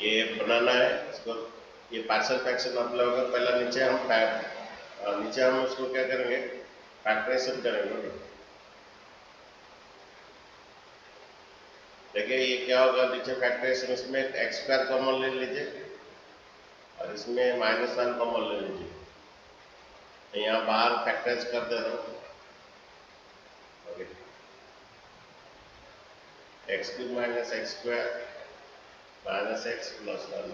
ये बनाना है इसको। ये पार्शियल फ्रैक्शन मतलब होगा, पहला नीचे हम उसको क्या करेंगे, फैक्टराइजेशन करेंगे। देखिए ये क्या होगा, नीचे फैक्टराइजेशन, इसमें एक्स स्क्वायर कॉमन ले लीजिए और इसमें -1 कॉमन ले लीजिए। तो यहाँ बाहर फैक्टराइज कर दे रहा हूँ। X cube minus x square minus x plus 1।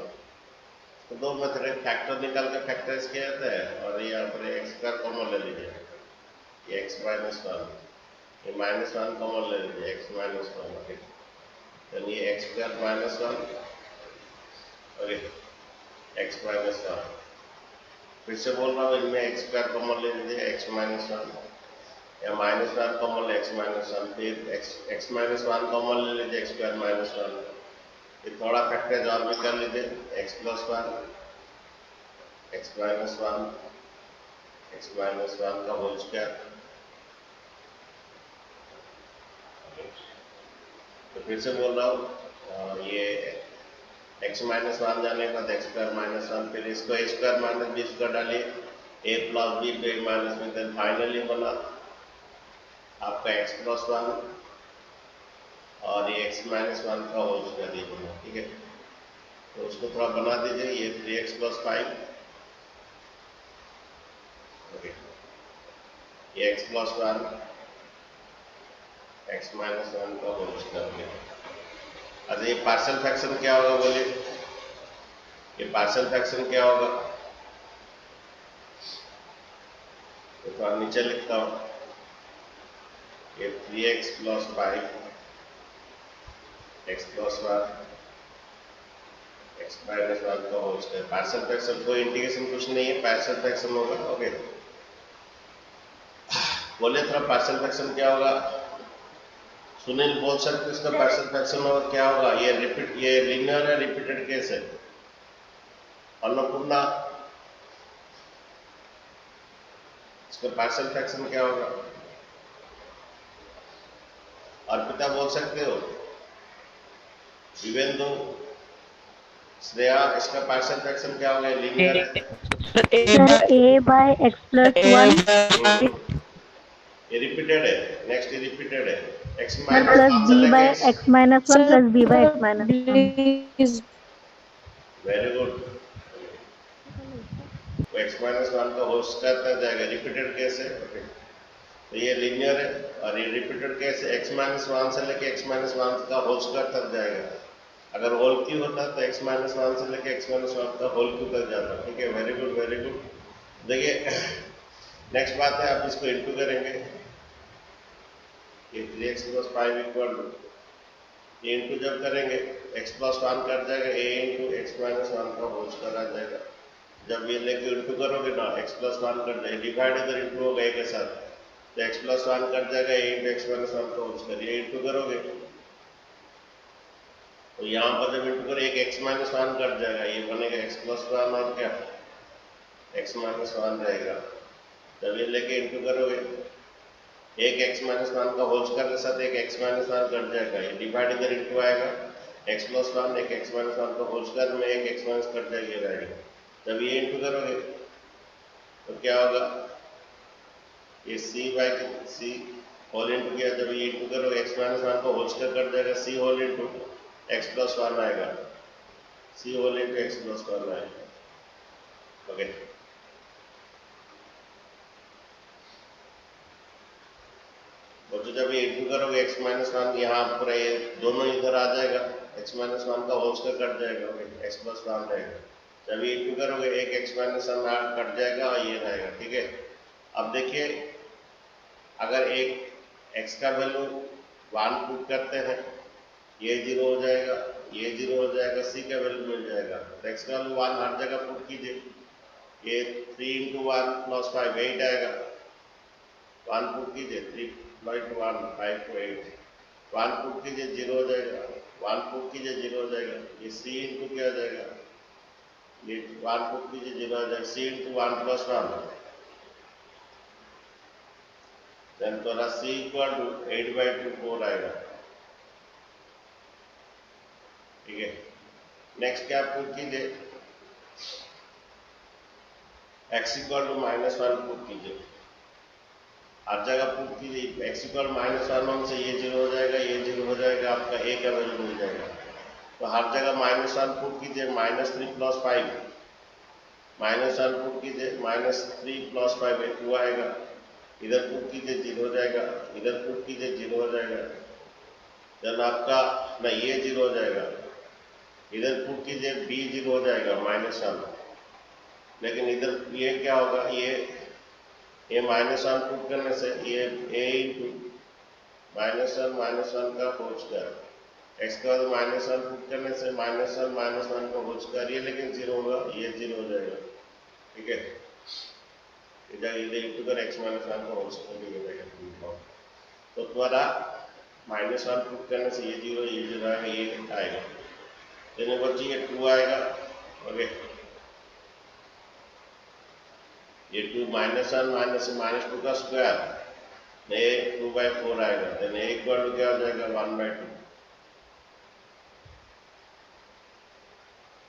तो दो मेथड, फैक्टर निकाल के फैक्टराइज किया जाता है और यहाँ पर एक्स स्क्वायर कॉमन ले लीजिए, ये एक्स -1, ये -1 कॉमन ले लीजिए, एक्स -1। ओके, तो ये एक्स स्क्वायर -1 और एक्स -1। फिर से बोल रहा हूँ, इनमें एक्स स्क्वायर कॉमन ले लीजिए, एक्स -1 या -1 कॉमन ले, एक्स -1, फिर एक्स -1 कॉमन ले लीजिए, एक्स स्क्वायर -1। फिर थोड़ा फैक्टराइज और भी कर लीजिए, एक्स +1 एक्स -1 एक्स -1 का होल स्क्वायर। तो फिर से बोल रहा हूँ, ये x -1 जाने के बाद एक्स स्क्वायर -1, फिर इसको a square minus b square डालिए, a प्लस बी पे माइनस में, देन फाइनली बना आपका x +1 और ये x -1 का होल स्क्वायर ये बना। ठीक है, तो उसको थोड़ा बना दीजिए, ये 3x + 5। ओके, ये x +1 x -1 का होल स्क्वायर। अच्छा, ये पार्शियल फ्रैक्शन क्या होगा बोलिए, ये पार्शियल फ्रैक्शन क्या होगा, तो थोड़ा नीचे लिखता हूँ, ये 3x + 5 x +1 x -1 का होल स्क्वायर। पार्शियल फ्रैक्शन कोई इंटीग्रेशन कुछ नहीं है, पार्शियल फ्रैक्शन होगा। ओके, बोलिए थोड़ा पार्शियल फ्रैक्शन क्या होगा, सुनील बोल सकते इसका पार्शियल फ्रैक्शन होगा क्या होगा। ये लीनियर है, रिपीटेड केस है। अन्नपूर्णा, इसका पार्शियल फ्रैक्शन क्या होगा। अर्पिता बोल सकते हो, विवेंदु, श्रेया, इसका पार्शियल फ्रैक्शन क्या होगा, लीनियर है। Sir a by x plus 1 ये रिपीटेड है, नेक्स्ट ये रिपीटेड है, x सर प्लस -1 से b by लेके x minus 1 Sir, plus b by x minus 1। please. Very good. वो x -1 का होल स्क्वायर तक जाएगा, रिपीटेड केस है। ओके, तो ये लीनियर है और ये रिपीटेड केस है, x -1 से लेके x -1 का होल स्क्वायर तक जाएगा। अगर होल क्यू होता तो x -1 से लेके x -1 का होल क्यू तक जाता। ठीक है, वेरी गुड वेरी गुड। देखिए नेक्स्ट बात है, आप इसको इंटू करेंगे, ये 3x + 5 इक्वल टू, ये इंटू जब करेंगे x +1 कट जाएगा, a इंटू x -1 का होल स्क्वायर आ जाएगा। जब ये लेके इंटू करोगे ना, x +1 कट जाएगा, डिवाइड इधर इंटू होगा a के साथ, तो x +1 कट जाएगा, a इंटू x -1 का होल स्क्वायर। ये इंटू करोगे तो यहाँ पर जब इंटू करो, एक x -1 कट जाएगा, ये बनेगा x +1 और क्या x -1 रहेगा। जब ये लेके इंटू करोगे, एक x -1 का होल स्क्वायर के साथ एक x -1 कट जाएगा, ये डिवाइड इधर इंटू आएगा, x +1 एक x -1 का होल स्क्वायर में एक x माइनस कट जाएगी रहेगा। जब ये इंटू करोगे तो क्या होगा, ये c होल इंटू किया, जब ये इंटू करोगे x -1 का होल स्क्वायर कट जाएगा, c होल इंटू x +1 आएगा, c होल इंटू x +1 आएगा। ओके, तो जब ये इंटू करोगे x -1, यहाँ पूरा ये दोनों इधर आ जाएगा, x -1 का होल स्क्वायर कट जाएगा, ओके, x +1 रहेगा। जब ये इंटू करोगे एक x -1 कट जाएगा और ये रहेगा। ठीक है, अब देखिए अगर एक x का वैल्यू 1 पुट करते हैं, ये 0 हो जाएगा, ये 0 हो जाएगा, c का वैल्यू मिल जाएगा। तो x का वैल्यू 1 हर जगह पुट कीजिए, ये 3 × 1 + 5 8 आएगा, 1 पुट कीजिए, 3 × 1 5 to 8, 1 पुट कीजिए 0 हो जाएगा, 1 पुट कीजिए 0 हो जाएगा, ये c इंटू क्या हो जाएगा, ये 1 पुट कीजिए 0 हो जाएगा, c इंटू 1 + 1, देन तुम्हारा c इक्वल टू 8/2 4 आएगा। ठीक है, नेक्स्ट क्या पुट कीजिए, x इक्वल टू -1 पुट कीजिए, हर जगह पुट कीजिए। x इक्वल -1 से ये 0 हो जाएगा, ये 0 हो जाएगा, आपका a का वैल्यू मिल जाएगा। तो हर जगह -1 पुट कीजिए, -3 + 5, -1 पुट कीजिए, -3 + 5 2 आएगा, इधर पुट कीजिए 0 हो जाएगा, इधर पुट कीजिए 0 हो जाएगा, देन आपका नहीं ये 0 हो जाएगा, इधर पुट कीजिए b 0 हो जाएगा -1, लेकिन इधर ये क्या होगा, ये -1 पुट करने से ये a इंटू -1 का होल स्क्वायर, x के बाद -1 पुट करने से -1 का होल स्क्वायर, ये लेकिन 0 होगा, ये 0 हो जाएगा, ठीक है। इधर इंटू कर x -1 का होल स्क्वायर हो जाएगा। तो द्वारा -1 पुट करने से ये 0 आएगा, ये आएगा, देने बच्ची ये 2 आएगा, ओके। ये 2 -1 से -2 का स्क्वायर, ये 2/4 आएगा, देन a इक्वल टू क्या हो जाएगा 1/2।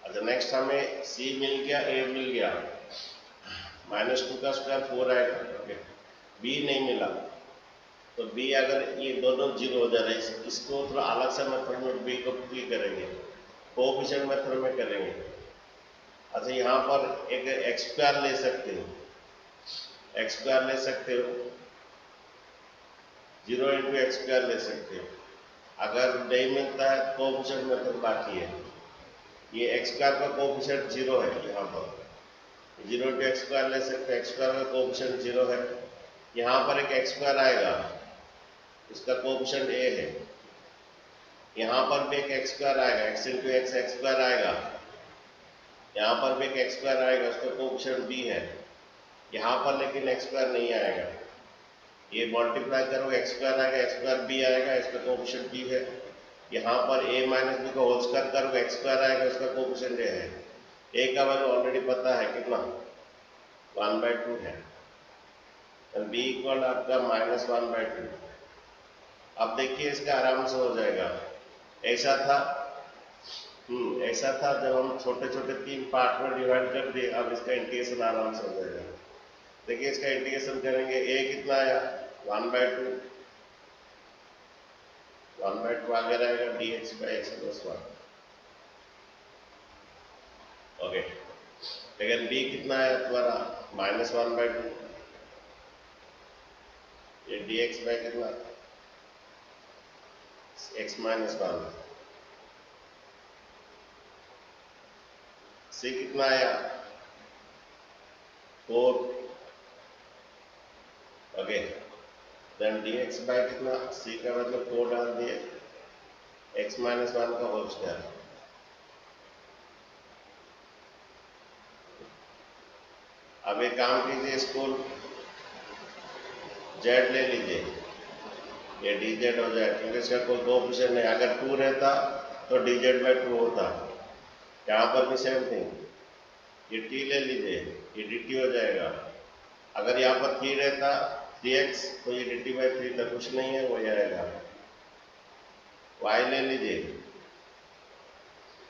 अच्छा नेक्स्ट हमें c मिल गया, a मिल गया, -2 का स्क्वायर 4 आएगा, ओके। b नहीं मिला, तो b अगर ये दोनों 0 हो जा रहे हैं, इसको थोड़ा अलग से मेथड में b को p करेंगे, कोएफिशिएंट मेथड में करेंगे। अच्छा यहाँ पर एक x स्क्वायर ले सकते हो, x स्क्वायर ले सकते हो, 0 × x स्क्वायर ले सकते हो। अगर नहीं मिलता है कोएफिशिएंट मेथड बाकी है, ये x स्क्वायर का कोएफिशिएंट 0 है, यहाँ पर 0 × x स्क्वायर ले सकते हैं, x स्क्वायर का कोएफिशिएंट 0 है, यहाँ पर एक x स्क्वायर आएगा, इसका कोएफिशिएंट a है, यहाँ पर भी एक x स्क्वायर आएगा, x × x स्क्वायर आएगा, यहाँ पर भी एक x स्क्वायर आएगा, उसका कोएफिशिएंट b है, यहाँ पर लेकिन x स्क्वायर नहीं आएगा, ये मल्टीप्लाई करो x स्क्वायर आएगा, x स्क्वायर b आएगा, इसका कोएफिशिएंट b है, यहाँ पर a - b का होल स्क्वायर करो, x स्क्वायर आएगा, इसका कोएफिशिएंट a है, a का वैल्यू ऑलरेडी पता है कितना 1/2 है, तो b इक्वल आपका -1/2। अब देखिए इसका आराम से हो जाएगा, ऐसा था ऐसा था जब हम छोटे छोटे 3 पार्ट में डिवाइड कर दिए, अब इसका इंटीग्रेशन आराम से हो जाएगा। देखिए इसका इंटीग्रेशन करेंगे, a कितना आया 1/2, 1/2 आगे रहेगा dx/x+1, ओके। लेकिन b कितना है तुम्हारा -1/2, ये dx बाय कितना x-1, c कितना आया 4, ओके। देन dx बाय कितना, c का मतलब 4 डाल दिए, x-1 का होल स्क्वायर। अब एक काम कीजिए, इसको z ले लीजिए, ये dz हो जाए, क्योंकि इसका कोई कोएफिशिएंट नहीं, अगर 2 रहता तो dz/2 होता, यहाँ पर भी सेम थिंग, ये t ले लीजिए, ये dt हो जाएगा, अगर यहाँ पर 3 रहता 3x, तो ये dt/3 था, कुछ नहीं है, वही आएगा। y ले लीजिए,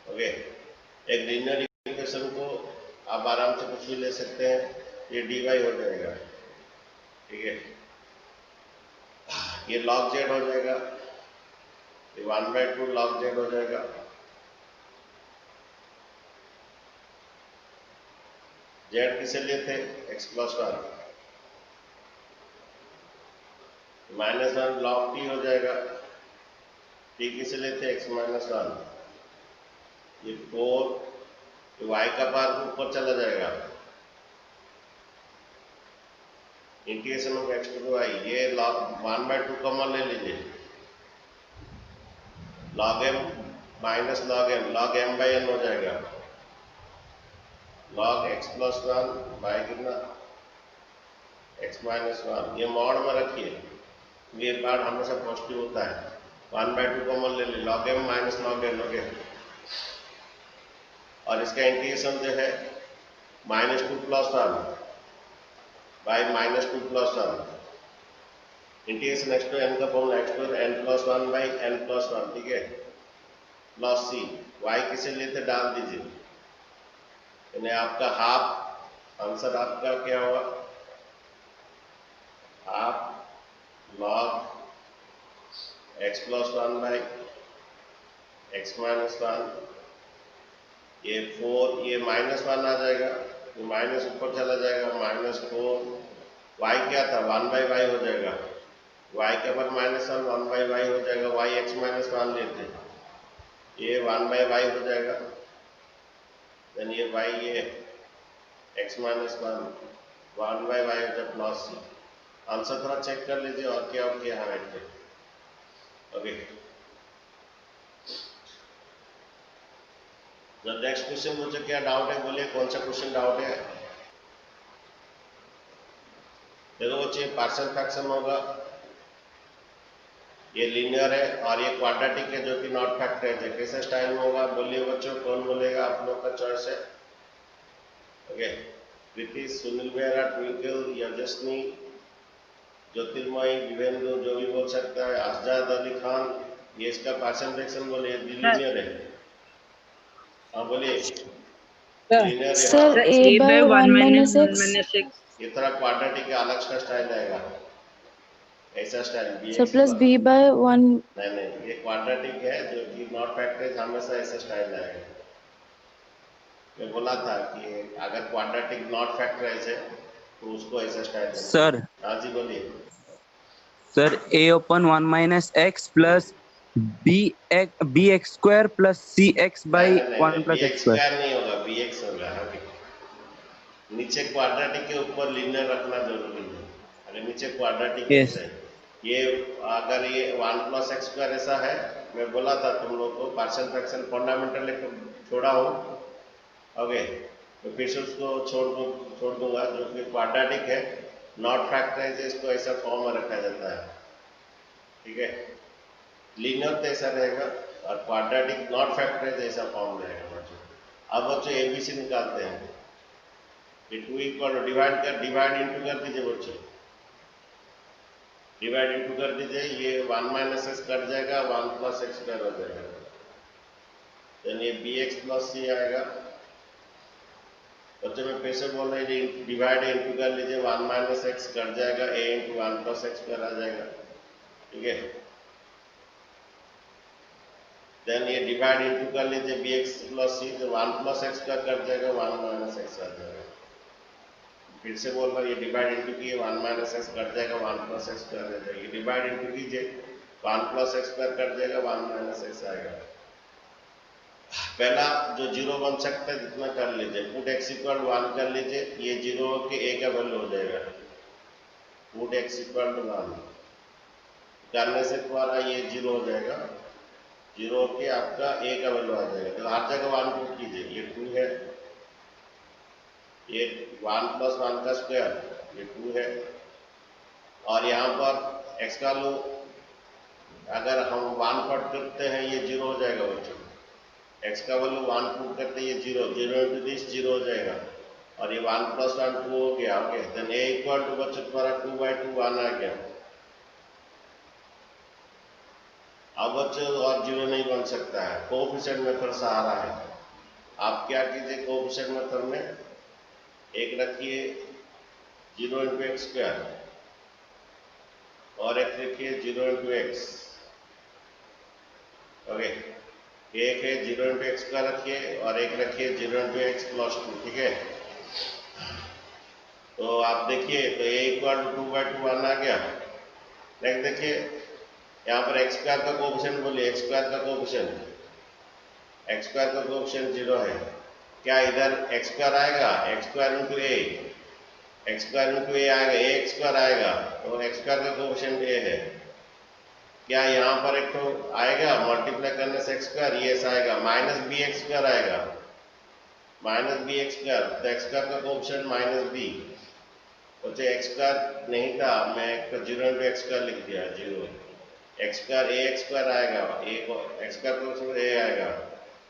ओके। एक लीनियर इक्वेशन को आप आराम से कुछ भी ले सकते हैं, ये dy हो जाएगा, ठीक है। ये log z हो जाएगा, ये 1/2 log z हो जाएगा, z किसे लिए थे x+1, -1 log t हो जाएगा, t किसे लिए थे x-1, ये 4, ये y का पार्ट ऊपर चला जाएगा, integration of x to y, ये log 1/2 कॉमन ले लीजिए, log m minus log m/n हो जाएगा, log x+1 बाय कितना x-1, ये मॉड में रखिए, ये पार्ट हमेशा पॉजिटिव होता है, 1/2 कॉमन ले ली, log m minus log n, okay. और इसका इंटीग्रेशन जो है -2 + 1 by -2 + 1, integration x to n का formula x to n + 1 by n + 1, ठीक है। प्लस सी, वाई किसे लिए थे डाल दीजिए, यानी आपका हाफ आंसर आपका क्या होगा, half log x plus one by x minus one, ये 4, ये -1 आ जाएगा, ये माइनस ऊपर चला जाएगा, -4, वाई क्या था 1/y हो जाएगा, वाई के बाद -1 1/y हो जाएगा, वाई एक्स माइनस वन लेते, ये 1/y हो जाएगा, देन ये वाई ये एक्स माइनस वन 1/y हो जाए प्लस सी। आंसर थोड़ा चेक कर लीजिए और क्या है राइट पे। ओके, तो नेक्स्ट क्वेश्चन मुझे क्या डाउट है, बोलिए कौन सा क्वेश्चन डाउट है। देखो बच्चे पार्शियल फ्रैक्शन होगा, ये लीनियर है और ये क्वाड्रेटिक है जो कि नॉट फैक्टराइज है, कैसे स्टाइल में होगा बोलिए बच्चों, कौन बोलेगा, आप लोग का चॉइस है। ओके, प्रीति, सुनील बेहरा, ट्विंकल, यजस्नी, ज्योतिर्मयी, विवेंद्र, जो भी बोल सकता है, आजाद अली खान, ये इसका पार्शियल फ्रैक्शन बोलिए, लीनियर है। हाँ बोलिए, लीनियर है सर हाँ, ए बाय 1 - x ये थोड़ा क्वाड्रेटिक का अलग का स्टाइल आएगा, ऐसा style b sir x plus b by 1। नहीं, ये क्वाड्रेटिक है जो कि नॉट फैक्टराइज, हमेशा ऐसा स्टाइल आएगा। मैं बोला था कि अगर क्वाड्रेटिक नॉट फैक्टराइज है तो उसको ऐसा स्टाइल मिलता सर है। हाँ जी बोलिए। Sir a open 1 - x plus b x square plus c x by one b plus x x square. Square नहीं होगा, बी एक्स होगा। ओके, नीचे क्वाड्रेटिक के ऊपर लीनियर रखना जरूरी है, अगर नीचे क्वाड्रेटिक यस ऐसे है, ये अगर ये 1 + x² ऐसा है, मैं बोला था तुम लोग को पार्शियल फ्रैक्शन फंडामेंटल एक छोड़ा हो। ओके, तो फिर से उसको छोड़ दूंगा, जो कि क्वाड्रेटिक है नॉट फैक्टराइज है, इसको ऐसा फॉर्म में रखा जाता है। ठीक है, लीनियर तो ऐसा रहेगा और क्वाड्रेटिक नॉट फैक्टराइज ऐसा फॉर्म रहेगा बच्चों। अब बच्चों एबीसी निकालते हैं, ये 2 इक्वल डिवाइड इंटू कर दीजिए बच्चों, डिवाइड इंटू कर दीजिए, ये 1 - x कट जाएगा, 1 + x² हो जाएगा, देन ये bx प्लस सी आएगा। बच्चों में फिर से बोल रहे हैं डिवाइड इंटू कर लीजिए, 1 - x कट जाएगा, a × 1 + x² आ जाएगा। ठीक है, देन ये डिवाइड इंटू कर लीजिए bx प्लस सी, तो 1 + x का कट जाएगा, 1 - x आ जाएगा। फिर से बोल रहा हूँ, ये डिवाइड इंटू किए 1 - x कट जाएगा, 1 + x² आ जाएगा, ये डिवाइड इंटू कीजिए 1 + x² कट जाएगा, 1 - x आएगा। पहला जो जीरो बन सकता है जितना कर लीजिए, पुट x = 1 कर लीजिए, ये जीरो के a का वैल्यू हो जाएगा, पुट x = 1 करने से तुम्हारा ये जीरो हो जाएगा, जीरो के आपका a का वैल्यू आ जाएगा, तो हर जगह 1 पुट कीजिए, ये 2 है, ये 1 + 1 का स्क्वायर, ये 2 है, और यहाँ पर x का वैल्यू अगर हम 1 पुट करते हैं ये जीरो हो जाएगा बच्चों, x का वैल्यू 1 पुट करते हैं ये जीरो इंटू दिस जीरो हो जाएगा, और ये 1 + 1 2 हो गया। ओके, देन a = बच्चों तुम्हारा 2/2 1 आ गया। अब बच्चों और जीरो नहीं बन सकता है, कोएफिशिएंट मेथड सहारा है। आप क्या कीजिए, कोएफिशिएंट मेथड में एक रखिए 0 × x² और एक रखिए 0 × x। ओके, एक है 0 × x का रखिए और एक रखिए 0 × x + 2। ठीक है, तो आप देखिए तो a = 2/2 1 आ गया। नेक्स्ट देखिए यहाँ पर x² का कोएफिशिएंट बोलिए, x² का कोएफिशिएंट, x² का कोएफिशिएंट 0 है, क्या इधर x² आएगा, x² × a, x² × a आएगा, ax² आएगा, तो x² का कोएफिशिएंट a है, क्या यहाँ पर एक तो आएगा मल्टीप्लाई करने से x², ये ऐसा आएगा, -bx² आएगा, -bx², तो x² का कोएफिशिएंट -b, बच्चे x² नहीं था, मैं 0 × x² लिख दिया, 0, x² ax² आएगा, a को x² का कोएफिशिएंट a आएगा,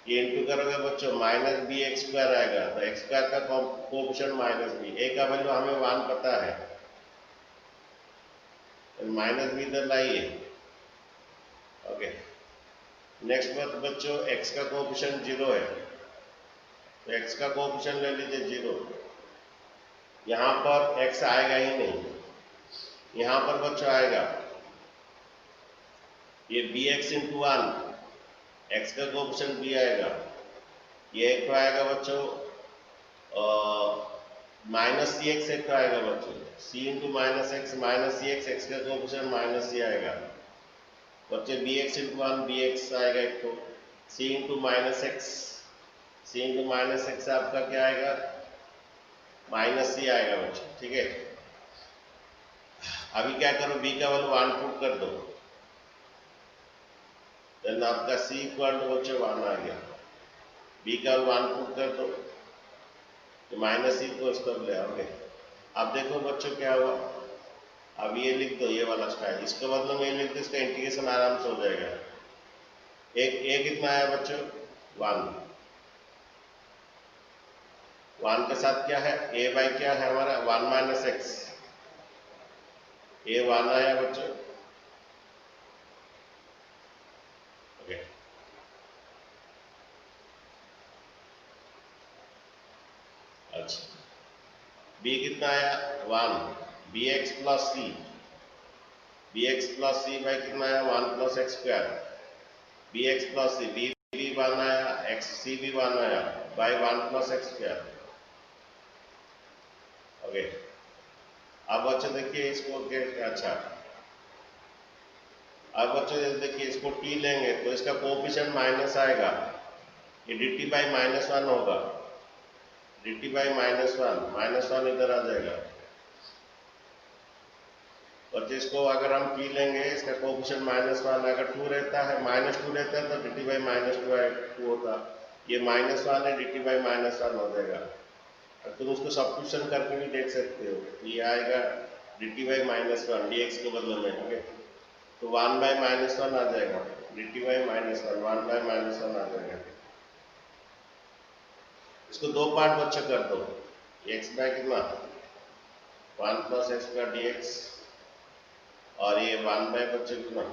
ये इंटू करोगे बच्चों -bx² आएगा, तो x² का कोएफिशिएंट -b, a का वैल्यू हमें 1 पता है, -b इधर लाइए। ओके, नेक्स्ट बच्चों x का कोएफिशिएंट 0 है, तो x का कोएफिशिएंट ले लीजिए 0। यहाँ पर x आएगा ही नहीं, यहाँ पर बच्चों आएगा ये bx इंटू 1, x का कोएफिशिएंट b आएगा, ये एक तो आएगा बच्चों माइनस सी एक्स एक तो आएगा बच्चों, c इंटू माइनस सी एक्स, x का कोएफिशिएंट माइनस सी आएगा बच्चे, bx इंटू 1 bx आएगा एक तो, c इंटू माइनस एक्स आपका क्या आएगा माइनस सी आएगा बच्चों, ठीक है। अभी क्या करो, b का वैल्यू 1 पुट कर दो, देन आपका c इक्वल टू बच्चों 1 आ गया, b का वैल्यू 1 पुट कर दो तो माइनस सी को इसको ले आओगे। अब देखो बच्चों क्या हुआ, अब ये लिख दो, ये वाला स्टाइल, इसके बदले में ये लिख दो, इसका इंटीग्रेशन आराम से हो जाएगा। एक कितना आया बच्चों 1 के साथ क्या है a बाई क्या है हमारा 1 माइनस एक्स, a 1 आया बच्चों, ओके। अच्छा b कितना आया 1, bx प्लस सी बाई कितना आया 1 plus x square, bx plus सी, b भी 1 आया, x c भी 1 आया by 1 plus x square, okay. अब बच्चों देखिए इसको अच्छा, अब बच्चों देखिए इसको t लेंगे तो इसका कोएफिशिएंट माइनस आएगा, ये dt बाई माइनस 1 होगा, dt बाई माइनस 1 इधर आ जाएगा। और जिसको अगर हम t लेंगे इसका कोएफिशिएंट माइनस 1, अगर 2 रहता है माइनस 2 रहता है तो dt बाई माइनस 2 होता, ये माइनस 1 है, dt बाई माइनस 1 हो जाएगा। तुम उसको सब्स्टिट्यूशन करके भी देख सकते हो, ये आएगा dt बाई माइनस 1 dx के बदले में, ओके। तो 1 बाई माइनस 1 आ जाएगा, dt by minus 1 by minus 1 आ जाएगा। इसको दो पार्ट बच्चे कर दो, x बाई कितना 1 प्लस एक्स स्क्वायर dx, और ये 1 बाई बच्चे कितना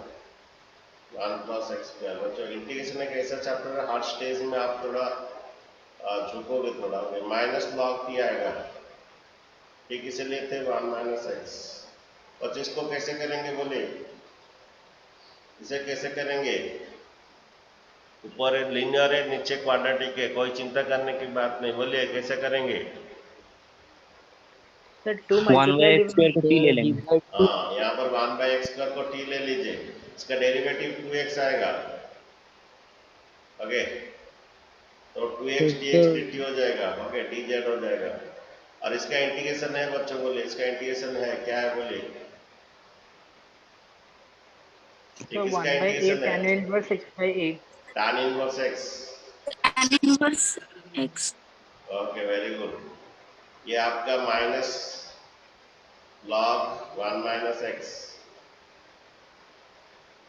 1 प्लस एक्स स्क्वायर। बच्चों इंटीग्रेशन एक ऐसा चैप्टर है, हर स्टेज में आप थोड़ा झुकोगे थोड़ा, माइनस लॉग टी आएगा, ठीक, इसलिए थे 1 माइनस एक्स। और इसको कैसे करेंगे बोले, इसे कैसे करेंगे, ऊपर लिनियर है नीचे क्वाड्रेटिक है, कोई चिंता करने की बात नहीं, बोलिए कैसे करेंगे। सर 2 1 बाई एक्स स्क्वायर को t ले लेंगे। हाँ यहाँ पर 1 बाई एक्स स्क्वायर को t ले लीजिए, इसका डेरिवेटिव 2x आएगा, ओके। तो 2x dx dt हो जाएगा, ओके, dz हो जाएगा। और इसका इंटीग्रेशन है बच्चों, बोले इसका इंटीग्रेशन है क्या है, बोले तो 1 by a tan inverse x by a, tan inverse x, tan inverse x. Okay, very good. ये आपका minus log 1 minus x,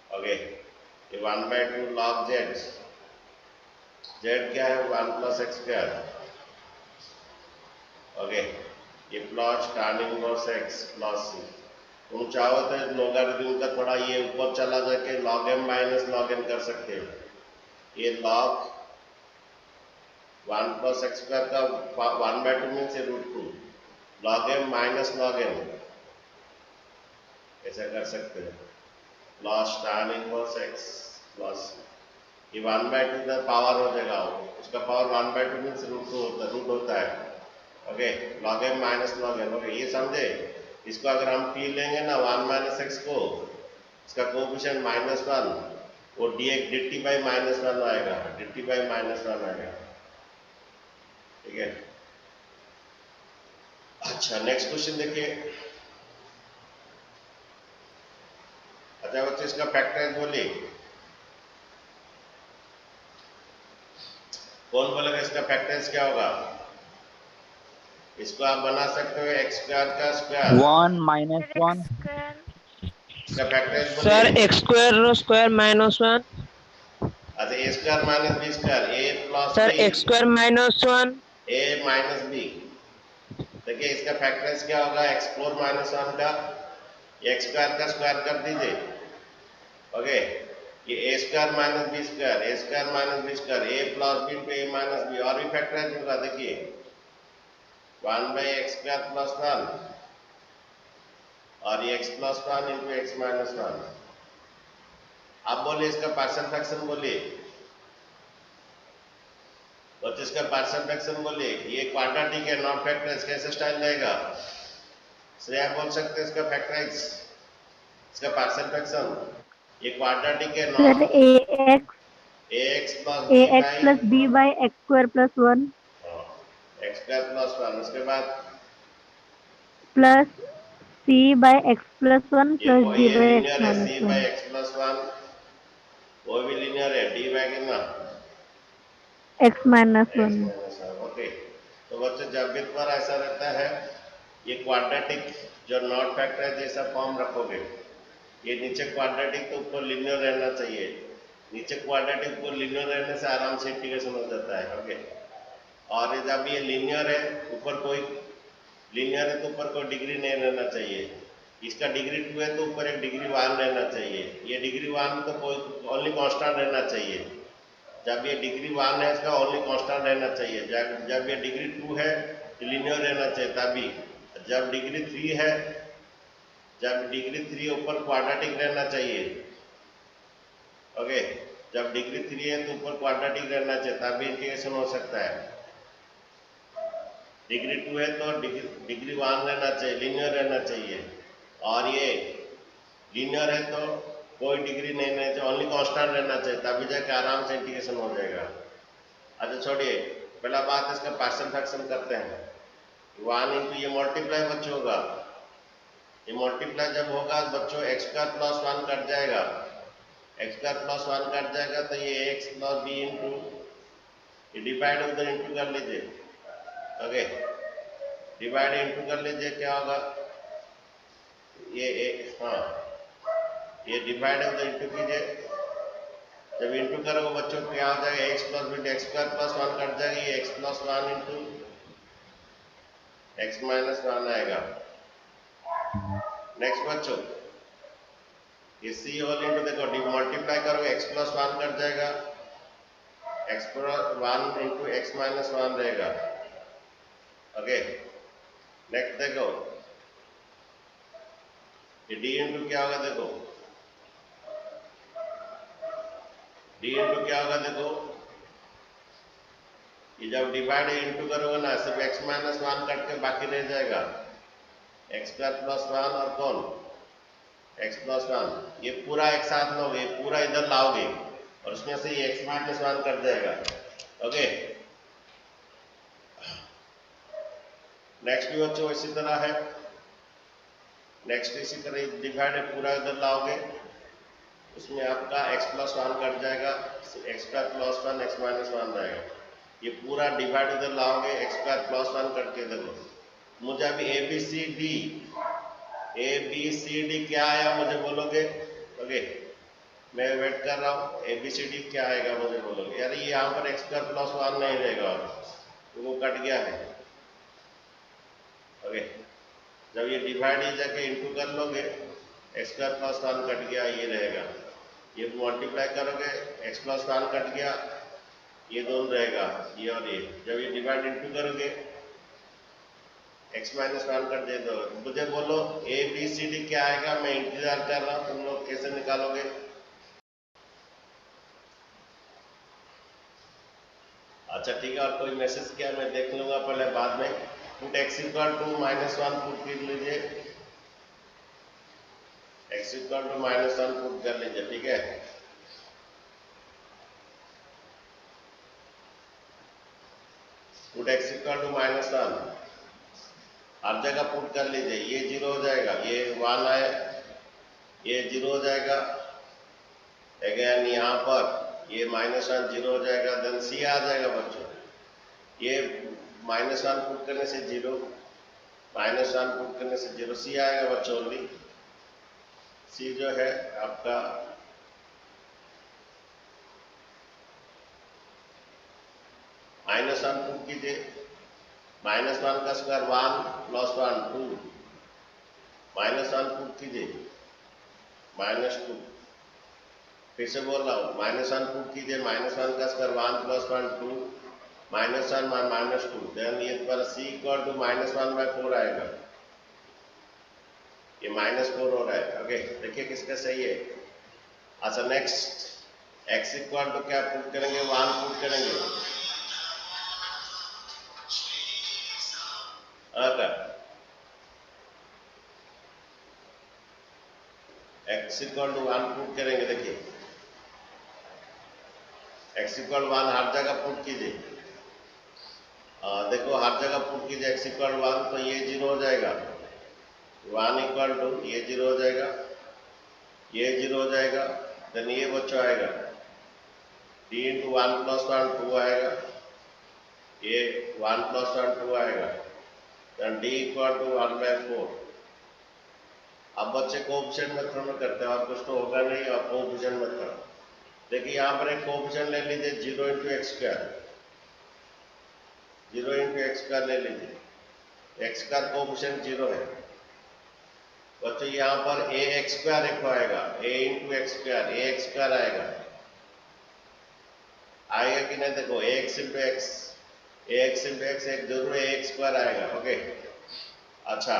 okay. ये 1 बाई 2 log z, z क्या है 1 प्लस एक्स स्क्वायर, ओके। ये plus tan inverse x plus c, तुम चाहो तो logarithm का थोड़ा ये ऊपर चला जाके log m minus log n कर सकते हो, ये log 1 प्लस एक्स स्क्वायर का 1 by 2 means √2 log m minus log n, ऐसा कर सकते हो, plus tan inverse x plus ये 1 बाई 2 का पावर हो जाएगा, उसका पावर 1 बाई 2 मीन्स रूट होता है, okay, log m minus log n, okay, ये समझे। इसको अगर हम t लेंगे ना 1 माइनस एक्स को, इसका कोएफिशिएंट माइनस 1, वो dt बाई माइनस 1 आएगा, dt बाई माइनस 1 आएगा, ठीक है। अच्छा नेक्स्ट क्वेश्चन देखिए। अच्छा बच्चे इसका फैक्टराइज बोलिए, कौन बोलेगा इसका फैक्टराइज क्या होगा। इसको आप बना सकते हो एक्स स्क्वायर का स्क्वायर, 1 माइनस 1, इसका फैक्टराइज बोलिए। Sir x square square minus 1, अच्छा a square minus b square, a plus sir b, x square minus 1, a minus b. देखिए इसका फैक्टराइज क्या होगा, एक्स फोर माइनस 1 का एक्स स्क्वायर का स्क्वायर कर दीजिए, ओके, ये ए square minus b square, A square minus b square, a plus B into A minus B, और भी फैक्टराइज होगा। देखिए 1/x स्क्वायर प्लस 1 और ये x plus 1 into x minus 1। आप बोलिए इसका पार्शियल फ्रैक्शन बोलिए, तो इसका पार्शियल फ्रैक्शन बोलिए। ये क्वाड्रेटिक है, नॉट फैक्टराइज, कैसे स्टाइल रहेगा? श्रेया बोल सकते हैं इसका फैक्टराइज, इसका पार्शियल फ्रैक्शन। ये क्वाड्रेटिक है, Sir, not ax ax plus b by plus b by x square plus 1 x square plus 1, उसके बाद plus c by x plus 1 plus d ये by x लीनियर है, minus c 1. By x plus 1, वो भी linear है, d by कितना x minus x 1. Minus 1। Okay, तो बच्चों जब भी तुम्हारा ऐसा रहता है, ये क्वाड्रेटिक जो नॉट फैक्टर जैसा फॉर्म रखोगे, ये नीचे क्वाड्रेटिक तो ऊपर लीनियर रहना चाहिए, नीचे क्वाड्रेटिक ऊपर लीनियर रहने से आराम से इंटीग्रेशन हो जाता है। ओके, और जब ये लीनियर है, ऊपर कोई लीनियर है तो ऊपर कोई डिग्री नहीं रहना चाहिए। इसका डिग्री 2 है तो ऊपर एक डिग्री 1 रहना चाहिए। ये डिग्री 1 तो कोई ओनली कांस्टेंट रहना चाहिए। जब ये डिग्री 1 है इसका ओनली कांस्टेंट रहना चाहिए। जब ये डिग्री 2 है तो लीनियर रहना चाहिए तभी। जब डिग्री 3 है, जब डिग्री 3 ऊपर क्वाड्रेटिक रहना चाहिए। ओके, जब डिग्री 3 है तो ऊपर क्वाड्रेटिक रहना चाहिए तभी इंटीग्रेशन हो सकता है। डिग्री 2 है तो डिग्री 1 रहना चाहिए, लीनियर रहना चाहिए। और ये लीनियर है तो कोई डिग्री नहीं रहना चाहिए, ओनली कांस्टेंट रहना चाहिए तभी जाके आराम से इंटीग्रेशन हो जाएगा। अच्छा छोड़िए, पहला बात इसका पार्शियल फ्रैक्शन करते हैं। 1 इंटू ये मल्टीप्लाई बच्चों होगा, ये मल्टीप्लाई जब होगा बच्चों एक्स स्क्वायर प्लस 1 कट जाएगा, एक्स स्क्वायर प्लस 1 कट जाएगा तो ये एक्स प्लस बी इंटू, ये डिवाइड उधर इंटू कर लीजिए। ओके, डिवाइड इंटू कर लीजिए, क्या होगा ये हाँ, ये डिवाइड उधर इंटू कीजिए। जब इंटू करोगे बच्चों क्या हो जाएगा, x plus b x square plus 1 cut जाएगा, ये x plus 1 into x minus 1 आएगा। नेक्स्ट बच्चों ये सी होल इंटू, देखो मल्टीप्लाई करोगे एक्स प्लस 1 कट जाएगा, x plus 1 into x minus 1 रहेगा। ओके, नेक्स्ट देखो ये डी इंटू क्या होगा, देखो डी इंटू क्या होगा, देखो ये जब डिवाइड इंटू करोगे ना, सिर्फ एक्स माइनस 1 कट के बाकी रह जाएगा, एक्स स्क्वायर प्लस 1 और कौन एक्स प्लस 1, ये पूरा एक साथ लोगे, पूरा इधर लाओगे और उसमें से ये एक्स माइनस 1 कट जाएगा। ओके, नेक्स्ट भी बच्चों इसी तरह है, नेक्स्ट इसी तरह डिवाइड पूरा इधर लाओगे, उसमें आपका x प्लस 1 कट जाएगा, x square plus 1 x minus 1 रहेगा। ये पूरा डिवाइड इधर लाओगे, एक्स स्क्वायर प्लस 1 कट के इधर लो। मुझे अभी ए बी सी डी क्या आया मुझे बोलोगे? ओके, मैं वेट कर रहा हूँ, ए बी सी डी क्या आएगा मुझे बोलोगे। यार ये यहाँ पर एक्स स्क्वायर प्लस 1 नहीं रहेगा, तो वो कट गया है। ओके, जब ये डिवाइड ही जाके इंटू कर लोगे, एक्स स्क्वायर प्लस 1 कट गया, ये रहेगा। ये मल्टीप्लाई करोगे, एक्स प्लस 1 कट गया, ये दोनों रहेगा, ये और ये। जब ये डिवाइड इंटू करोगे, एक्स माइनस 1 कट दे दो। मुझे बोलो ए बी सी डी क्या आएगा, मैं इंतजार कर रहा हूँ, तुम लोग कैसे निकालोगे? अच्छा ठीक है, और कोई मैसेज किया मैं देख लूंगा पहले, बाद में put x equal to -1 put कर लीजिए, एक्स इक्वल टू -1 पुट कर लीजिए, ठीक है। पुट एक्स इक्वल टू -1 हर जगह पुट कर लीजिए, ये 0 हो जाएगा, ये 1 आए, ये 0 हो जाएगा अगेन, यहाँ पर ये -1 0 हो जाएगा, देन सी आ जाएगा बच्चों। ये -1 पुट करने से 0, -1 पुट करने से 0, सी आएगा बच्चों ओनली। सी जो है आपका -1 पुट कीजिए, -1 का स्क्वायर 1 प्लस 1 2, -1 पुट कीजिए -2, फिर से बोल रहा हूँ, -1 पुट कीजिए, -1 का स्क्वायर 1 + 1 2 -1 - -2, देन ये तुम्हारा c इक्वल टू -1/4 आएगा। ये -4 हो रहा है। ओके, देखिए किसका सही है। अच्छा, नेक्स्ट x इक्वल टू क्या पुट करेंगे, 1 पुट करेंगे। x इक्वल टू 1 पुट करेंगे। देखिए x इक्वल 1 हर जगह पुट कीजिए। देखो हर जगह पुट कीजिए x इक्वल 1, तो ये 0 हो जाएगा। 1 इक्वल टू ये 0 हो जाएगा, ये 0 हो जाएगा, देन ये बच्चों आएगा d इंटू 1 + 1 2 आएगा, ये 1 + 1 2 आएगा, देन d इक्वल टू 1/4। अब बच्चे कोएफिशिएंट मेथड में करते हैं, और कुछ तो होगा नहीं, और कोएफिशिएंट मेथड। देखिए यहाँ पर एक कोएफिशिएंट ले लीजिए 0 × x², 0 × x² ले लीजिए। x का कोएफिशिएंट 0 है बच्चों। यहाँ पर ax² एक आएगा, a × x², ax² आएगा, आएगा कि नहीं। देखो ax × x एक जरूर ax² आएगा। ओके, अच्छा,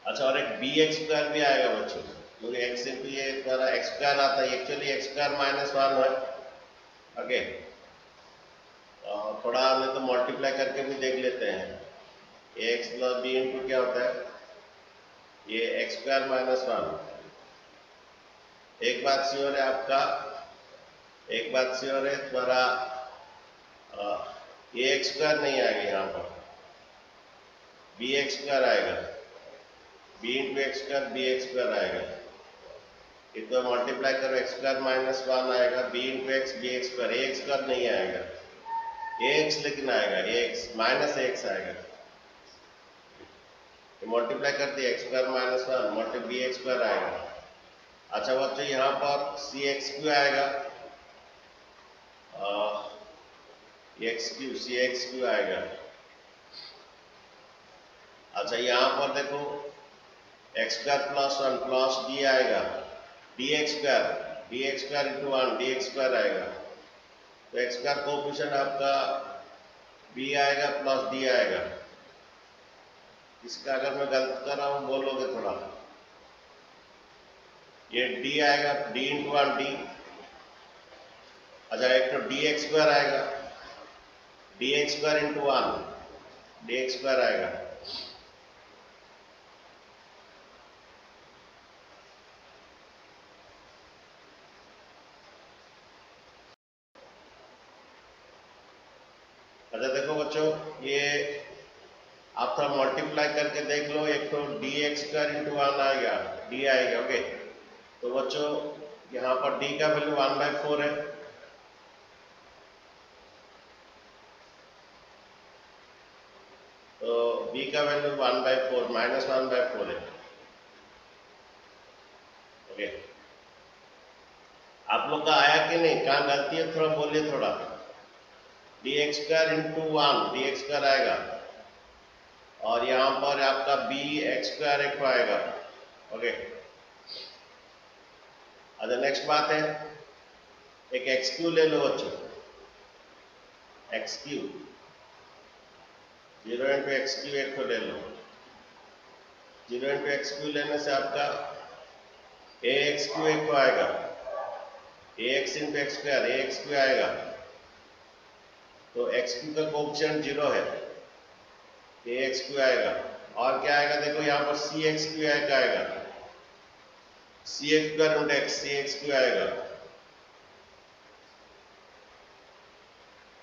और एक bx² भी आएगा बच्चों, क्योंकि x × ये द्वारा x² आता है, एक्चुअली x² - 1 है। ओके, थोड़ा नहीं तो मल्टीप्लाई करके भी देख लेते हैं। ax + b इंटू क्या होता है, ये x² - 1। एक बात श्योर है आपका, एक बात श्योर है तुम्हारा, ये x² नहीं आएगा, यहाँ पर bx² आएगा, b × x² bx² आएगा। इतना मल्टीप्लाई करो, x² - 1 आएगा, b × x bx², ax² नहीं आएगा, ax लेकिन आएगा, ax -ax आएगा। मल्टीप्लाई कर दिया, x² - 1 मल्टी bx² आएगा। अच्छा बच्चों, यहाँ पर cx³ आएगा, cx³ आएगा। अच्छा, यहाँ पर देखो x² + 1 + d आएगा, dx² इंटू 1 dx² आएगा। तो x का कोएफिशिएंट आपका b आएगा प्लस d आएगा। इसका अगर मैं गलत कर रहा हूँ बोलोगे थोड़ा। ये d आएगा, d इंटू 1 d। अच्छा, एक तो dx² आएगा, dx² इंटू 1 dx² आएगा। अच्छा देखो बच्चों, ये आप थोड़ा मल्टीप्लाई करके देख लो, एक तो dx² इंटू 1 आएगा, d आएगा। ओके, तो बच्चों यहाँ पर d का वैल्यू 1/4 है, तो b का वैल्यू 1/4 -1/4 है। ओके, आप लोग का आया कि नहीं, कहाँ गलती है थोड़ा बोलिए थोड़ा। dx² इंटू 1 dx² आएगा, और यहाँ पर आपका bx² एक आएगा। ओके, अच्छा नेक्स्ट बात है, एक x³ ले लो बच्चों, x³ 0 × x³ एक को ले लो। 0 × x³ लेने से आपका ax³ एक को आएगा, ax × x² ax³ आएगा। तो x³ का कोएफिशिएंट 0 है, ax³ आएगा। और क्या आएगा, देखो यहाँ पर cx³ एक आएगा, cx² × x cx³ आएगा।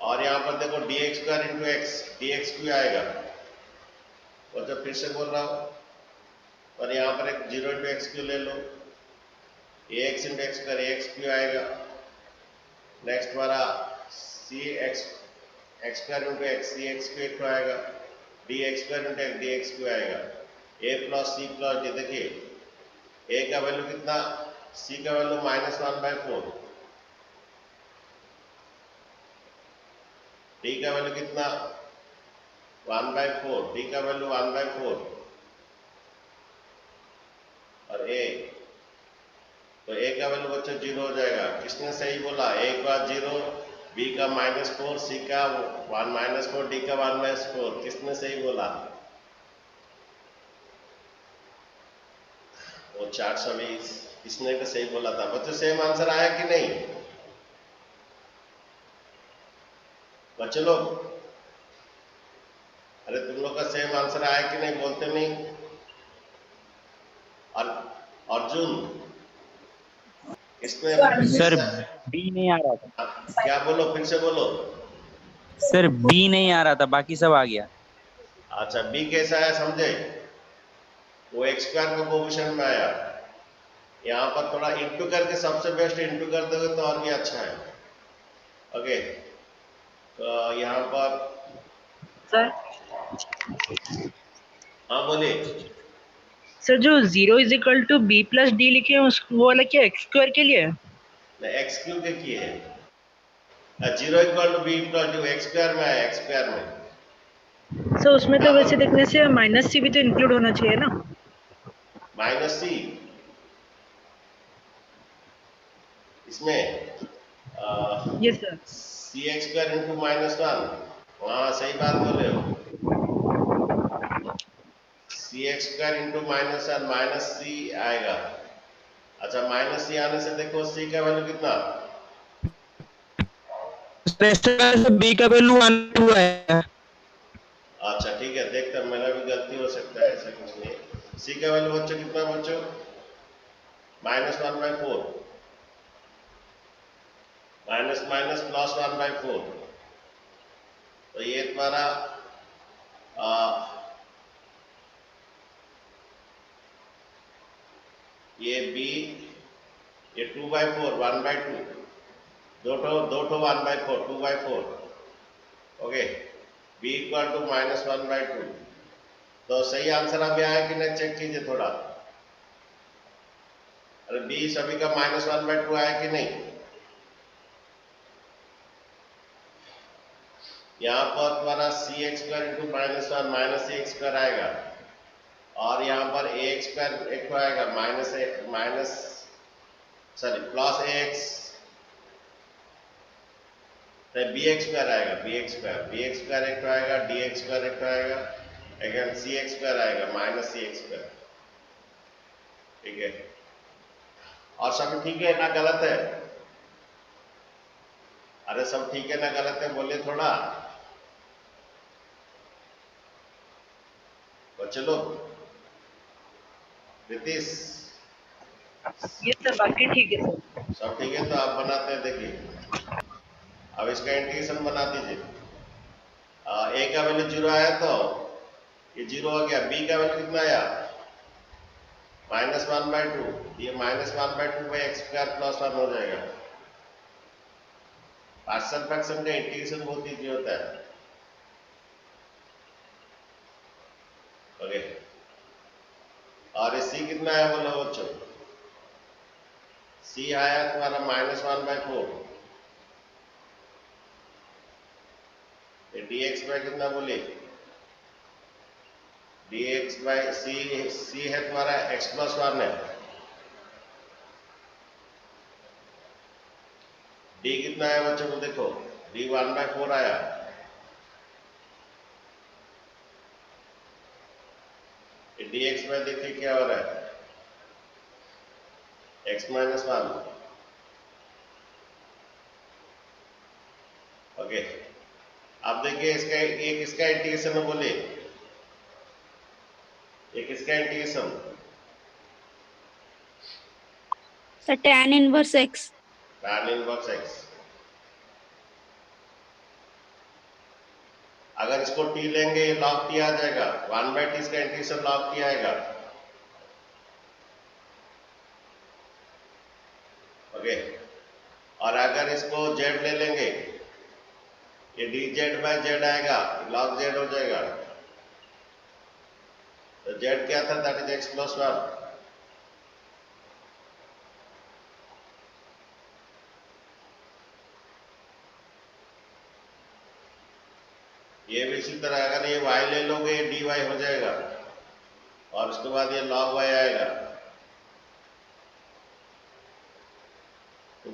और यहाँ पर देखो dx² × x dx³ आएगा। और जब फिर से बोल रहा हूँ, और यहाँ पर एक 0 × x³ ले लो, ax × x² ax³ आएगा। नेक्स्ट हमारा x² × x cx² आएगा, dx² × x dx² आएगा। a + c + d, देखिए a का वैल्यू कितना, c का वैल्यू -1/4, d का वैल्यू कितना 1/4, d का वैल्यू 1/4, और a तो ए का वैल्यू बच्चों 0 हो जाएगा। किसने सही बोला? ए का 0, बी का -4, सी का 1 -4, डी का 1/4। किसने सही बोला? वो 420। किसने का सही बोला था बच्चों? सेम आंसर आया कि नहीं बच्चों लोग? अरे तुम लोग का सेम आंसर आया कि नहीं? बोलते नहीं। और अर्जुन, इसमें सर किसका? बी नहीं आ रहा था। क्या बोलो, फिर से बोलो। सर बी नहीं आ रहा था, बाकी सब आ गया। अच्छा, बी कैसा है समझे? वो एक्स स्क्वायर का कोफिशिएंट में आया। यहाँ पर थोड़ा इंटू करके, सबसे बेस्ट इंटू कर दोगे तो और भी अच्छा है। ओके, तो यहाँ पर सर हाँ बोलिए। सर जो 0 = b+d लिखे हैं वो वाला क्या एक्स स्क्वायर के लिए है? एक्स क्यूब के किए हैं। 0 = b+, एक्स स्क्वायर में आया, एक्स स्क्वायर में। सर उसमें तो वैसे देखने से -c भी तो इंक्लूड होना चाहिए ना। -c इसमें यस सर। cx² × -1। हाँ सही बात बोले हो। cx² × -1 -c आएगा। अच्छा, -c आने से देखो c का वैल्यू कितना? बी का वैल्यू 1/2 है। अच्छा ठीक है, देखते हैं, मेरा भी गलती हो सकता है, ऐसा कुछ नहीं। c का वैल्यू बच्चों कितना बच्चों? -1/4, +1/4। तो ये तुम्हारा ये b, ये 2/4, 1/2, दो ठो 1/4, 2/4। Okay, b = -1/2। तो सही आंसर अभी आया कि नहीं, चेक कीजिए थोड़ा। अरे b सभी का -1/2 आया कि नहीं? यहाँ पर तुम्हारा cx² × -1 -cx² आएगा, और यहाँ पर ax² एक तो आएगा +ax, bx² आएगा, bx² एक तो आएगा, dx² एक तो आएगा, अगेन cx² आएगा, -cx²। ठीक है, और सब ठीक है ना गलत है? अरे सब ठीक है ना गलत है, बोलिए थोड़ा बच्चे लोग। नीतीश, यस सर, बाकी ठीक है सर। सब ठीक है तो आप बनाते हैं, देखिए। अब इसका इंटीग्रेशन बना दीजिए। ए का वैल्यू 0 आया तो ये 0 हो गया। बी का वैल्यू कितना आया? -1/2। ये -1/2/x² + 1 हो जाएगा। पार्शियल फ्रैक्शन का इंटीग्रेशन बहुत इजी होता है। ओके, और ये सी कितना है बोलो बच्चों? सी आया तुम्हारा -1/4। ये dx/ कितना बोले? dx/c है तुम्हारा x + 1 है। d कितना है बच्चों को देखो? d 1/4 आया। dx/ देखिए क्या हो रहा है? x - 1। ओके, अब देखिए इसका एक, इसका इंटीग्रेशन में बोले, एक इसका integration. Sir tan inverse x। tan inverse x। अगर इसको t लेंगे, ये log t आ जाएगा। 1/t इसका इंटीग्रेशन log t आएगा। ओके, और अगर इसको z ले लेंगे, ये dz/z आएगा, log z हो जाएगा। तो z क्या था? That is x + 1। ये भी इसी तरह, अगर ये y ले लोगे, ये dy हो जाएगा, और उसके बाद ये log y आएगा।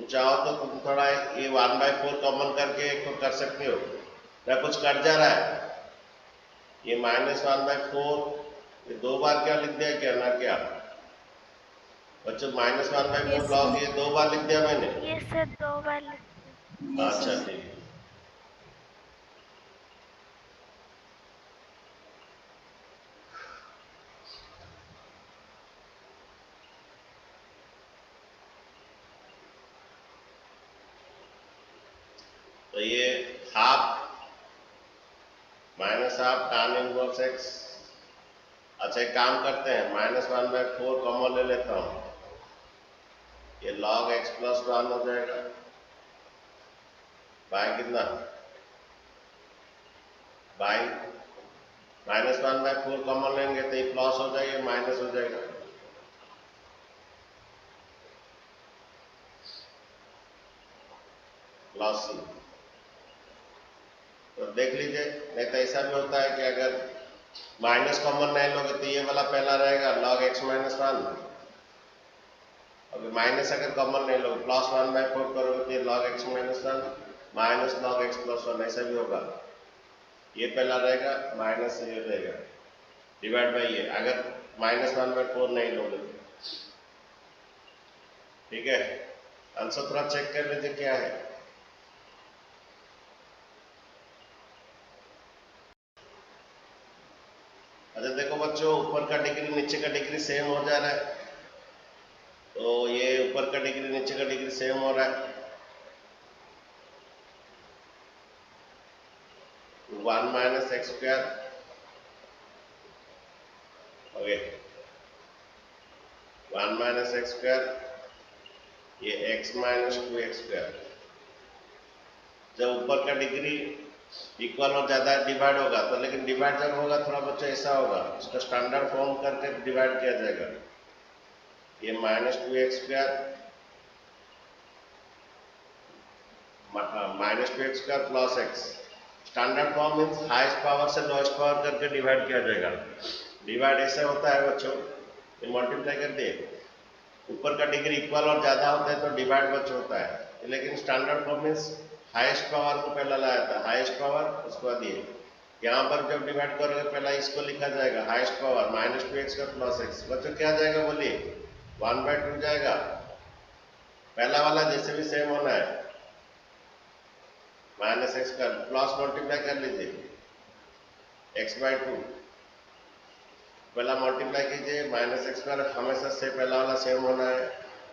तुम चाहो तो तुम थोड़ा ये 1/4 कॉमन करके एक तो कर सकते हो, या कुछ कट जा रहा है, ये -1/4 ये 2 बार क्या लिख दिया क्या ना क्या बच्चों, -1/4 लॉग ये 2 बार लिख दिया मैंने। ये सर 2 बार लिखते अच्छा ठीक है। तो ये half minus half tan inverse x। अच्छा एक काम करते हैं, -1/4 कॉमन ले लेता हूं, ये log x + 1 हो जाएगा, बाय कितना, बाय -1/4 कॉमन लेंगे तो ये प्लस हो जाएगा, माइनस हो जाएगा, प्लस c। तो देख लीजिए, नहीं तो ऐसा भी होता है कि अगर माइनस कॉमन नहीं लोगे तो ये वाला पहला रहेगा log x - 1, अगर माइनस अगर कॉमन नहीं लोगे +1/4 करोगे तो ये log x - 1 minus log x + 1 ऐसा भी होगा, ये पहला रहेगा माइनस ये रहेगा डिवाइड बाई ये, अगर -1/4 नहीं लोगे। ठीक है, आंसर थोड़ा चेक कर लीजिए क्या है। अच्छा देखो बच्चों, ऊपर का डिग्री नीचे का डिग्री सेम हो जा रहा है, तो ये ऊपर का डिग्री नीचे का डिग्री सेम हो रहा है, 1 - x², ओके 1 - x², ये x - 2x²। जब ऊपर का डिग्री इक्वल और ज्यादा डिवाइड होगा तो, लेकिन डिवाइड जब होगा थोड़ा बच्चा ऐसा होगा, इसका स्टैंडर्ड फॉर्म करके डिवाइड किया जाएगा, ये -2x² -2x² plus x, standard form means highest power से लोएस्ट पावर करके डिवाइड किया जाएगा। डिवाइड ऐसे होता है बच्चों, ये मल्टीप्लाई कर दिए, ऊपर का डिग्री इक्वल और ज्यादा होता है तो डिवाइड बच्चों होता है, लेकिन standard form means highest power को पहला लाया था, हाईएस्ट पावर उसके बाद ये, यहाँ पर जब डिवाइड करोगे पहला इसको लिखा जाएगा highest power -2x² plus x, बच्चों क्या जाएगा बोलिए, 1/2 जाएगा, पहला वाला जैसे भी सेम होना है, -x का प्लस मल्टीप्लाई कर लीजिए x/2, पहला मल्टीप्लाई कीजिए, -x² हमेशा से पहला वाला सेम होना है,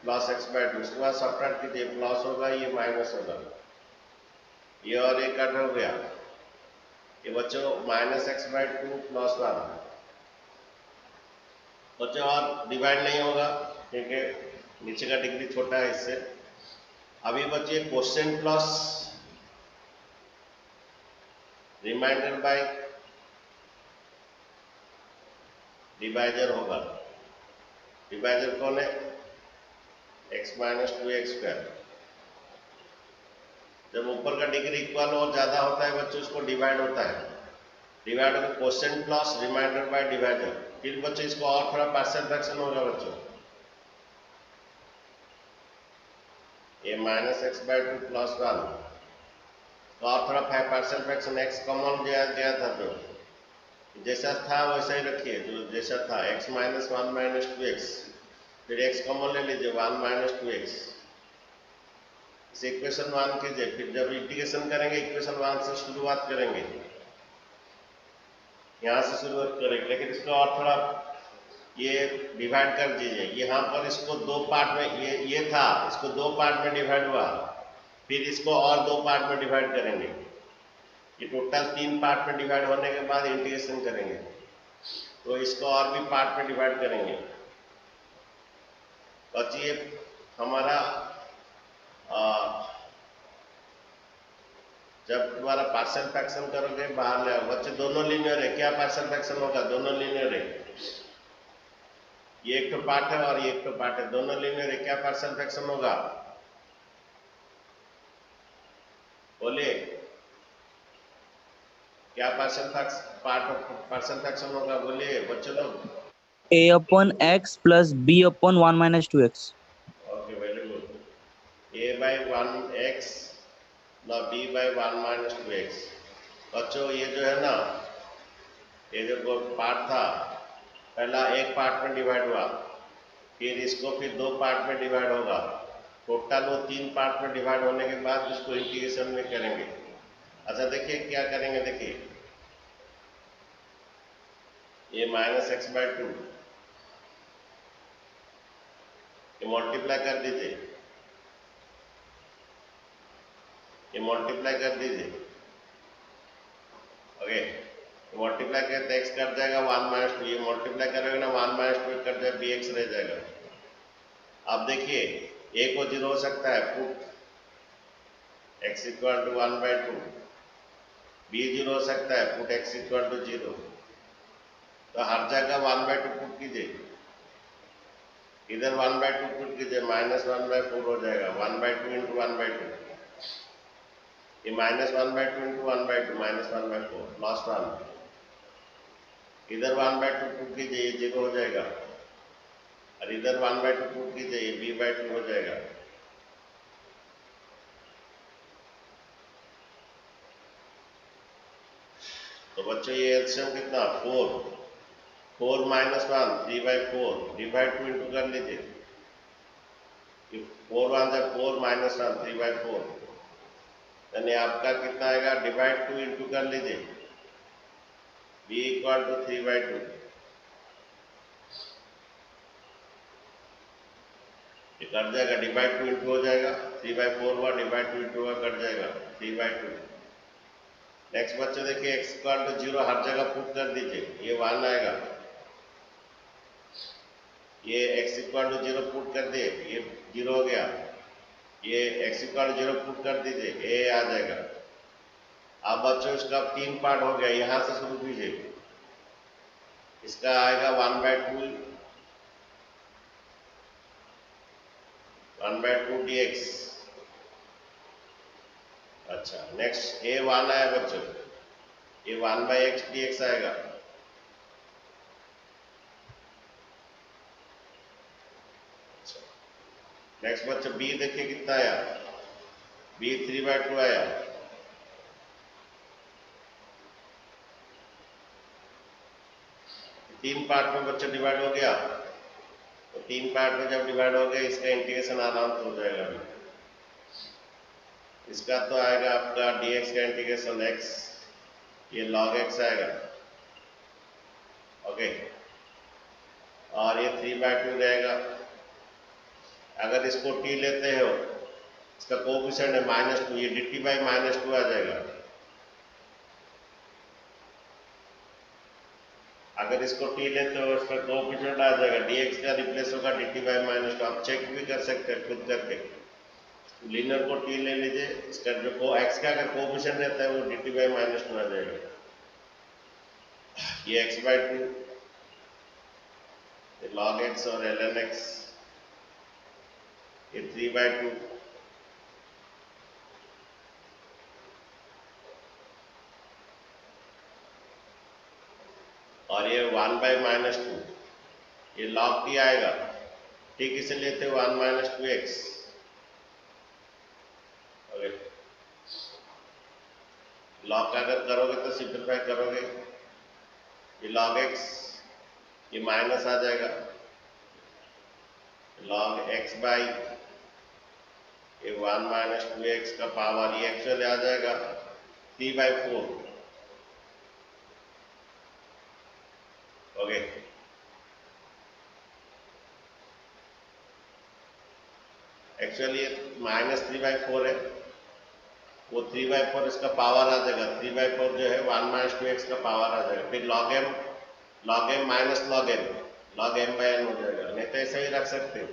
प्लस x/2, उसके बाद सब्ट्रैक्ट कीजिए, प्लस होगा ये माइनस होगा, ये और ये कट हो गया, ये बच्चों -x/2 प्लस 1, बच्चों और डिवाइड नहीं होगा क्योंकि नीचे का डिग्री छोटा है इससे। अभी बच्चे quotient plus remainder by divisor होगा, डिवाइजर कौन है, x - 2x²। जब ऊपर का डिग्री इक्वल और ज्यादा होता है बच्चों उसको डिवाइड होता है, डिवाइड होकर quotient plus remainder by divisor, फिर बच्चों इसको और थोड़ा पार्शियल फ्रैक्शन होगा बच्चों, ये -x/2 प्लस 1, तो और थोड़ा पार्शियल फ्रैक्शन x कॉमन गया था, तो जैसा था वैसा ही रखिए, जो जैसा था x - 1 - 2x, फिर x कॉमन ले लीजिए 1 - 2x, इसे इक्वेशन 1 कीजिए, फिर जब इंटीग्रेशन करेंगे इक्वेशन 1 से शुरुआत करेंगे, यहाँ से शुरुआत करेंगे, लेकिन इसको और थोड़ा ये डिवाइड कर दीजिए, यहाँ पर इसको दो पार्ट में, ये था इसको दो पार्ट में डिवाइड हुआ, फिर इसको और दो पार्ट में डिवाइड करेंगे, ये टोटल 3 पार्ट में डिवाइड होने के बाद इंटीग्रेशन करेंगे, तो इसको और भी पार्ट में डिवाइड करेंगे। बच्चे हमारा जब तुम्हारा पार्शियल फ्रैक्शन करोगे बाहर ले आओ बच्चे, दोनों लीनियर है, क्या पार्शियल फ्रैक्शन होगा, दोनों लीनियर है, ये एक तो पार्ट है और ये एक तो पार्ट है, दोनों लीनियर है, क्या पार्शियल फ्रैक्शन होगा बोलिए, क्या पार्शियल फ्रैक्शन होगा बोलिए बच्चों लोग, a/x plus b/1 - 2x। Okay very good, a/x x ना बी बाई 1 माइनस 2x। बच्चों ये जो है ना, ये जो पार्ट था पहला एक पार्ट में डिवाइड हुआ, फिर इसको फिर दो पार्ट में डिवाइड होगा, टोटल वो तीन पार्ट में डिवाइड होने के बाद इसको इंटीग्रेशन में करेंगे। अच्छा देखिए क्या करेंगे, देखिए ये माइनस एक्स बाई 2 ये मल्टीप्लाई कर दीजिए, ये मल्टीप्लाई कर दीजिए। ओके, मल्टीप्लाई करते एक्स कट जाएगा 1 माइनस 2, ये मल्टीप्लाई करोगे ना 1 माइनस 2 कट जाए बी एक्स रह जाएगा। अब देखिए ए को 0 हो सकता है, put x equal to 1 by 2, b 0 हो सकता है, पुट एक्स इक्वल टू 0। तो हर जगह 1 बाई 2 पुट कीजिए, इधर 1 बाई 2 पुट कीजिए, माइनस 1 बाई 4 हो जाएगा, 1 बाई 2 इंटू 1 बाई 2, ये minus 1 by 2 into 1 by 2 minus 1 by 4 last 1, इधर 1 बाई 2 पुट कीजिए, ये 0 हो जाएगा, और इधर 1 बाई 2 पुट कीजिए, ये b बाई 2 हो जाएगा। तो बच्चों ये एलसीएम कितना 4 माइनस 1 3 बाई 4 डिवाइड 2 इंटू कर लीजिए, 4 1 जा 4 माइनस 1 3 बाई 4, यानी आपका कितना आएगा, डिवाइड 2 इंटू कर लीजिए, b इक्वल टू 3 बाई 2, ये कट जाएगा, डिवाइड 2 इंटू हो जाएगा, 3 बाई 4 हुआ, डिवाइड 2 इंटू हुआ, कट जाएगा 3 बाई 2। नेक्स्ट बच्चे देखिए एक्स इक्वल टू 0 हर जगह पुट कर दीजिए, ये 1 आएगा, ये एक्स इक्वल टू 0 पुट कर दिए, ये 0 हो गया, ये एक्स इक्वल टू 0 पुट कर दीजिए, ए आ जाएगा। अब बच्चों इसका 3 पार्ट हो गया, यहां से शुरू कीजिए, इसका आएगा 1 बाई 2 1 बाई 2 dx। अच्छा नेक्स्ट ए 1 आया बच्चों, ये 1 बाई एक्स dx आएगा। अच्छा नेक्स्ट बच्चों बी देखिए कितना आया, बी 3 बाई 2 आया। तीन पार्ट में बच्चों डिवाइड हो गया, तो 3 पार्ट में जब डिवाइड हो गया इसका इंटीग्रेशन आराम से हो जाएगा। इसका तो आएगा आपका dx का इंटीग्रेशन x, ये log x आएगा। ओके, और ये 3 बाई 2 रहेगा। अगर इसको t लेते हो, इसका कोएफिशिएंट है -2, ये dt बाई -2 आ जाएगा। अगर इसको t लेते हो, इसका कोएफिशिएंट आ जाएगा, dx का रिप्लेस होगा dt बाई -2। आप चेक भी कर सकते हैं खुद करके, लीनियर को t ले लीजिए, इसका जो x का अगर कोएफिशिएंट रहता है वो dt बाई -2 आ जाएगा। ये x बाई 2, ये log x और ln x, ये 3 बाई 2, और ये 1 बाई -2, ये log t आएगा। ठीक इसे लेते हो 1 माइनस 2x। ओके, log का अगर करोगे तो सिंपलीफाई करोगे, ये log x, ये माइनस आ जाएगा, log x बाई ये 1 माइनस 2x का पावर, ये एक्चुअली आ जाएगा 3 बाई 4। ओके, एक्चुअली -3 बाई 4 है, वो 3 बाई 4 इसका पावर आ जाएगा। 3 बाई 4 जो है 1 माइनस 2x का पावर आ जाएगा। फिर log m minus log m by n हो जाएगा। नहीं तो ऐसे ही रख सकते हो।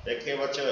देखिए बच्चों,